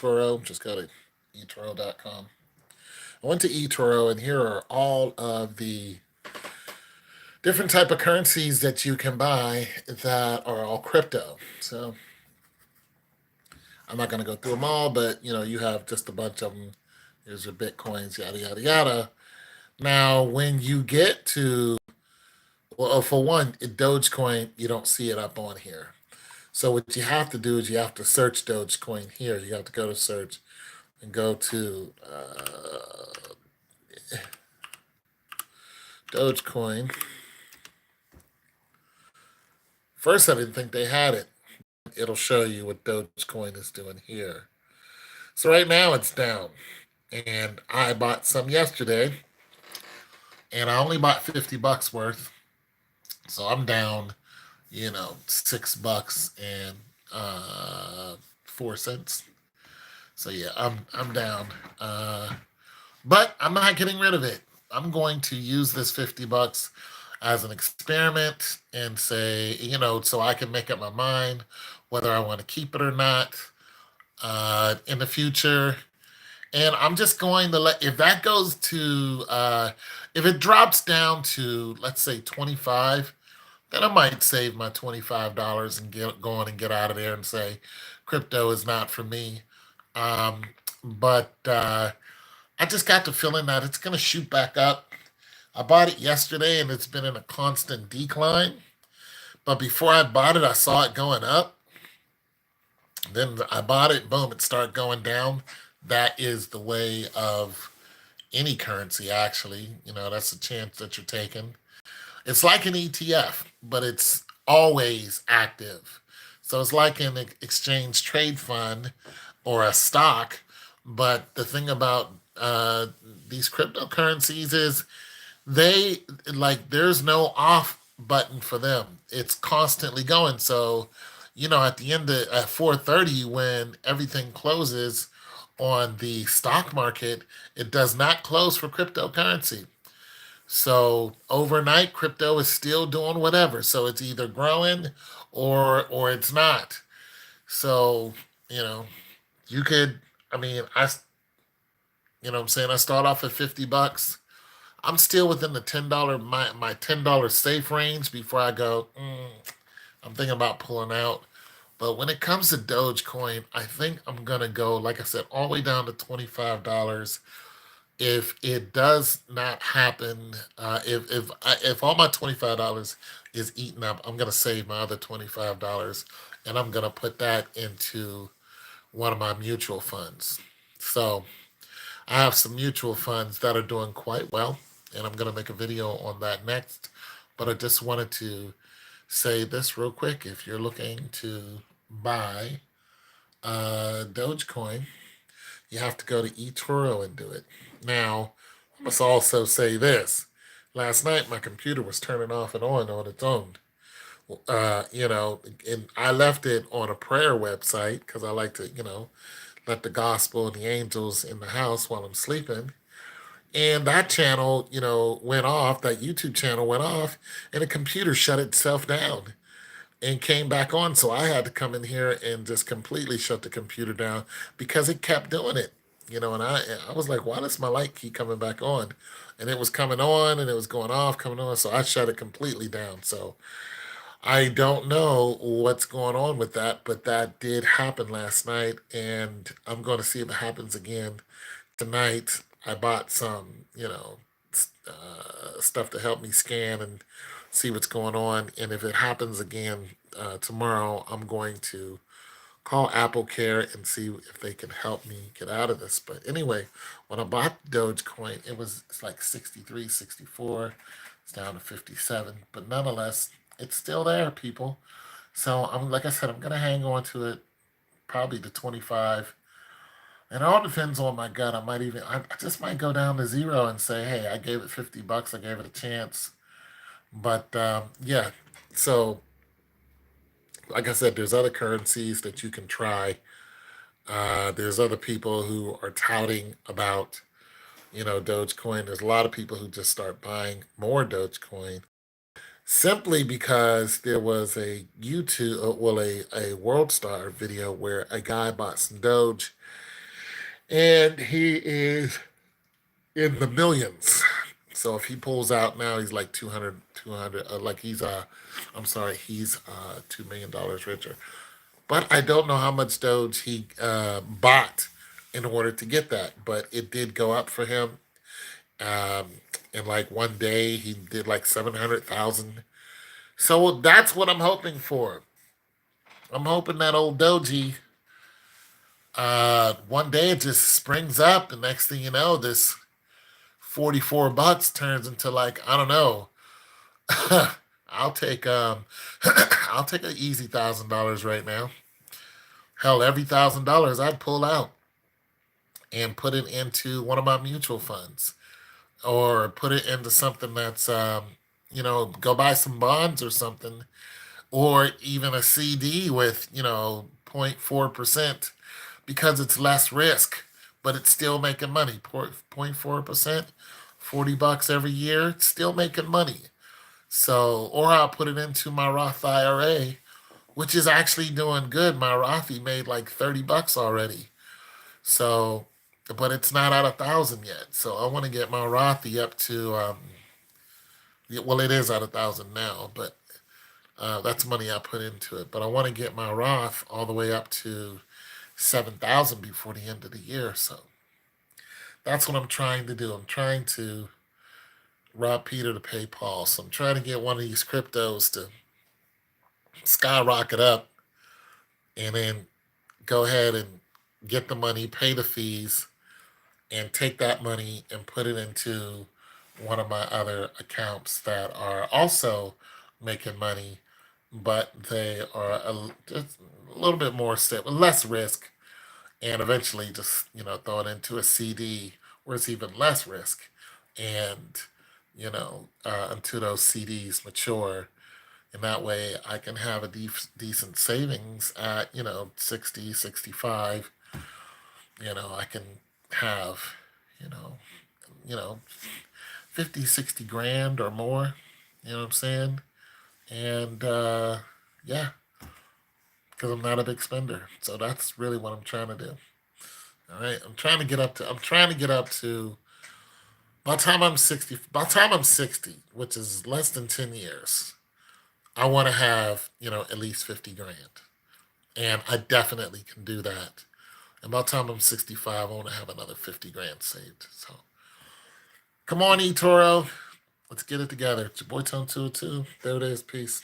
eToro. Just go to eToro.com. I went to eToro, and here are all of the different type of currencies that you can buy that are all crypto. So I'm not going to go through them all, but you have just a bunch of them. Here's your bitcoins, yada yada yada. Now, when you get to, well, for one, Dogecoin, you don't see it up on here. So what you have to do is you have to search Dogecoin here. You have to go to search and go to Dogecoin. First, I didn't think they had it. It'll show you what Dogecoin is doing here. So right now it's down, and I bought some yesterday, and I only bought $50 worth. So I'm down, $6 and 4 cents. So yeah, I'm down. But I'm not getting rid of it. I'm going to use this $50 as an experiment and say, so I can make up my mind whether I want to keep it or not in the future. And I'm just going to let, if that goes to, if it drops down to, let's say 25, then I might save my $25 and get go on and get out of there and say, crypto is not for me. Um, but I just got the feeling that it's going to shoot back up. I bought it yesterday and it's been in a constant decline. But before I bought it, I saw it going up. Then I bought it, boom, it started going down. That is the way of any currency, actually. That's a chance that you're taking. It's like an ETF, but it's always active. So it's like an exchange trade fund or a stock. But the thing about these cryptocurrencies is they there's no off button for them. It's constantly going. So, at the end of at 4:30 when everything closes on the stock market, it does not close for cryptocurrency. So overnight, crypto is still doing whatever. So it's either growing or it's not. So you know, you could. I mean, what I'm saying, I start off at $50. I'm still within the my $10 safe range before I go. I'm thinking about pulling out. But when it comes to Dogecoin, I think I'm gonna go, like I said, all the way down to $25. If it does not happen, if all my $25 is eaten up, I'm gonna save my other $25, and I'm gonna put that into one of my mutual funds. So I have some mutual funds that are doing quite well, and I'm gonna make a video on that next. But I just wanted to say this real quick: if you're looking to buy Dogecoin, you have to go to eToro and do it. Now, I must also say this. Last night, my computer was turning off and on its own. And I left it on a prayer website because I like to, let the gospel and the angels in the house while I'm sleeping. And that channel, went off, that YouTube channel went off, and the computer shut itself down and came back on. So I had to come in here and just completely shut the computer down because it kept doing it. And I was like, why does my light keep coming back on? And it was coming on and it was going off, coming on. So I shut it completely down. So I don't know what's going on with that, but that did happen last night. And I'm going to see if it happens again tonight. I bought some, stuff to help me scan and see what's going on. And if it happens again tomorrow, I'm going to call Apple Care and see if they can help me get out of this. But anyway, when I bought Dogecoin, it's like 63, 64. It's down to 57. But nonetheless, it's still there, people. So I'm like I said, I'm gonna hang on to it probably to 25. And it all depends on my gut. I just might go down to zero and say, hey, I gave it $50. I gave it a chance. But yeah, so like I said, there's other currencies that you can try. There's other people who are touting about, Dogecoin. There's a lot of people who just start buying more Dogecoin simply because there was a YouTube, well, a World Star video where a guy bought some Doge and he is in the millions. So if he pulls out now, he's like 200, 200. Like I'm sorry, he's $2 million richer. But I don't know how much Doge he bought in order to get that. But it did go up for him. Um, in like one day, he did like 700,000. So that's what I'm hoping for. I'm hoping that old Doji, one day it just springs up. The next thing you know, this $44 turns into like, I don't know. I'll take I'll take an easy $1,000 right now. Hell, every $1,000 I'd pull out and put it into one of my mutual funds, or put it into something that's go buy some bonds or something, or even a CD with 0.4%, because it's less risk, but it's still making money. 0.4%, $40 every year, it's still making money. So, or I'll put it into my Roth IRA, which is actually doing good. My Rothi made like $30 already. So, but it's not at 1,000 yet. So I want to get my Rothi up to, well, it is at 1,000 now, but that's money I put into it. But I want to get my Roth all the way up to 7,000 before the end of the year. So that's what I'm trying to do. I'm trying to rob Peter to pay Paul. So I'm trying to get one of these cryptos to skyrocket up, and then go ahead and get the money, pay the fees, and take that money and put it into one of my other accounts that are also making money, but they are just a little bit more stable, less risk, and eventually just throw it into a CD where it's even less risk, and until those CDs mature, and that way I can have a decent savings at 60, 65. I can have you know you know 50, 60 grand or more. You know what I'm saying? And yeah, because I'm not a big spender. So that's really what I'm trying to do. All right, I'm trying to get up to, by the time I'm 60, which is less than 10 years, I want to have, at least 50 grand. And I definitely can do that. And by the time I'm 65, I want to have another 50 grand saved. So come on, eToro. Let's get it together. It's your boy Tone 202. There it is. Peace.